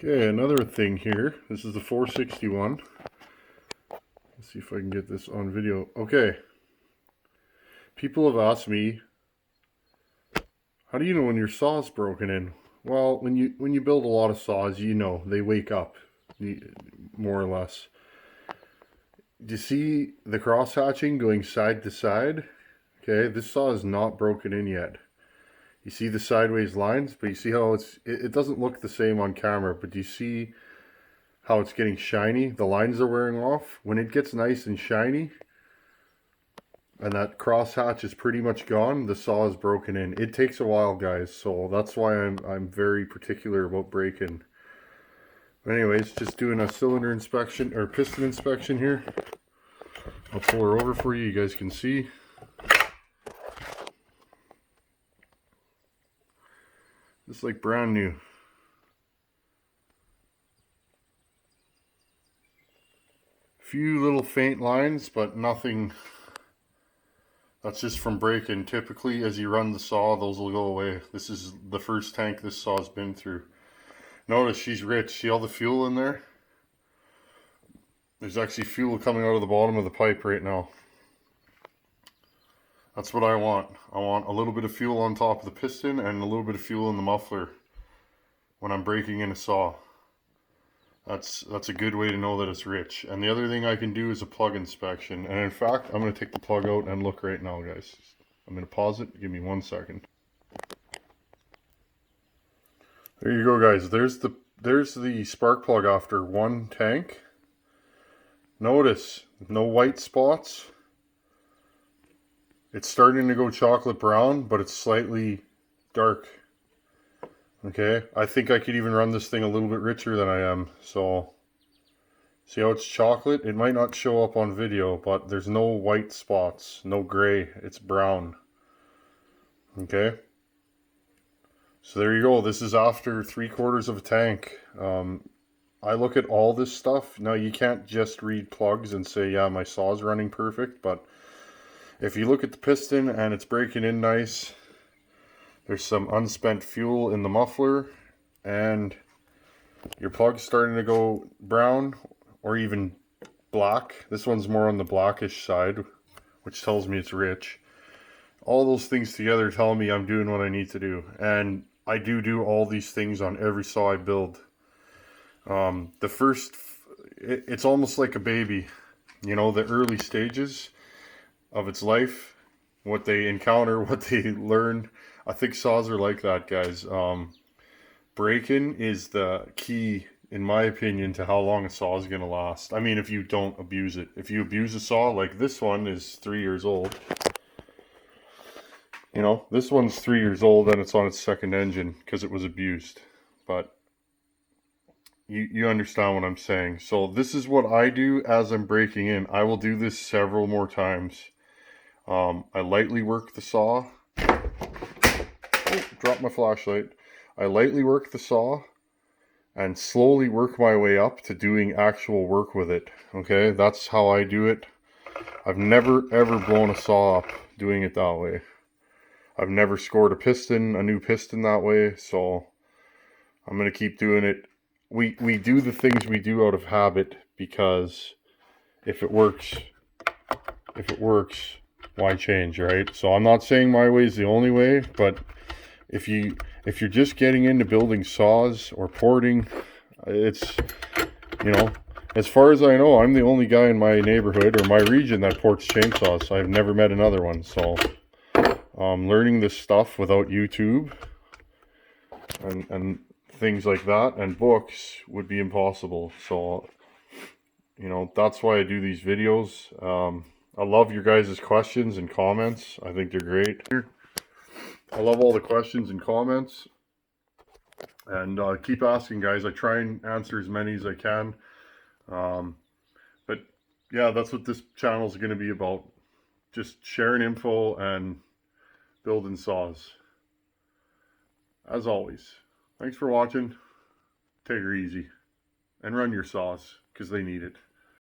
Okay, another thing here. This is the 461. Let's see if I can get this on video. Okay. People have asked me, how do you know when your saw's broken in? Well, when you build a lot of saws, you know, they wake up, more or less. Do you see the cross hatching going side to side? Okay, this saw is not broken in yet. You see the sideways lines, but you see how it doesn't look the same on camera, but do you see how it's getting shiny? The lines are wearing off. When it gets nice and shiny and that cross hatch is pretty much gone, the saw is broken in. It takes a while, guys, so that's why I'm very particular about break-in. But anyways, just doing a cylinder inspection or piston inspection here. I'll pull her over for you, you guys can see. Just like brand new. Few little faint lines, but nothing. That's just from break-in. Typically, as you run the saw, those will go away. This is the first tank this saw's been through. Notice she's rich. See all the fuel in there? There's actually fuel coming out of the bottom of the pipe right now. That's what I want. I want a little bit of fuel on top of the piston and a little bit of fuel in the muffler when I'm breaking in a saw. That's a good way to know that it's rich. And the other thing I can do is a plug inspection. And in fact, I'm going to take the plug out and look right now, guys. I'm going to pause it. Give me 1 second. There you go, guys. There's the spark plug after one tank. Notice no white spots. It's starting to go chocolate brown, but it's slightly dark. Okay, I think I could even run this thing a little bit richer than I am. So, see how it's chocolate? It might not show up on video, but there's no white spots, no gray. It's brown. Okay, so there you go. This is after 3/4 of a tank. I look at all this stuff. Now, you can't just read plugs and say, yeah, my saw's running perfect, but if you look at the piston and it's breaking in nice, there's some unspent fuel in the muffler, and your plug's starting to go brown or even black. This one's more on the blackish side, which tells me it's rich. All those things together tell me I'm doing what I need to do. And I do all these things on every saw I build. It's almost like a baby. You know, the early stages of its life, what they encounter, what they learn. I think saws are like that, guys. Break-in is the key, in my opinion, to how long a saw is going to last. I mean, if you don't abuse it. If you abuse a saw, like this one is 3 years old. You know, this one's 3 years old and it's on its second engine because it was abused. But you understand what I'm saying. So this is what I do as I'm breaking in. I will do this several more times. I lightly work the saw. Oh, dropped my flashlight. I lightly work the saw and slowly work my way up to doing actual work with it. Okay, that's how I do it. I've never ever blown a saw up doing it that way. I've never scored a new piston that way, so I'm going to keep doing it. We do the things we do out of habit because if it works, why change, right? So I'm not saying my way is the only way, but if you're just getting into building saws or porting, it's, you know, as far as I know, I'm the only guy in my neighborhood or my region that ports chainsaws. I've never met another one. So learning this stuff without YouTube and things like that and books would be impossible. So, you know, that's why I do these videos. I love your guys' questions and comments. I think they're great. I love all the questions and comments. And keep asking, guys. I try and answer as many as I can. But yeah, that's what this channel is going to be about. Just sharing info and building saws. As always, thanks for watching. Take her easy and run your saws because they need it.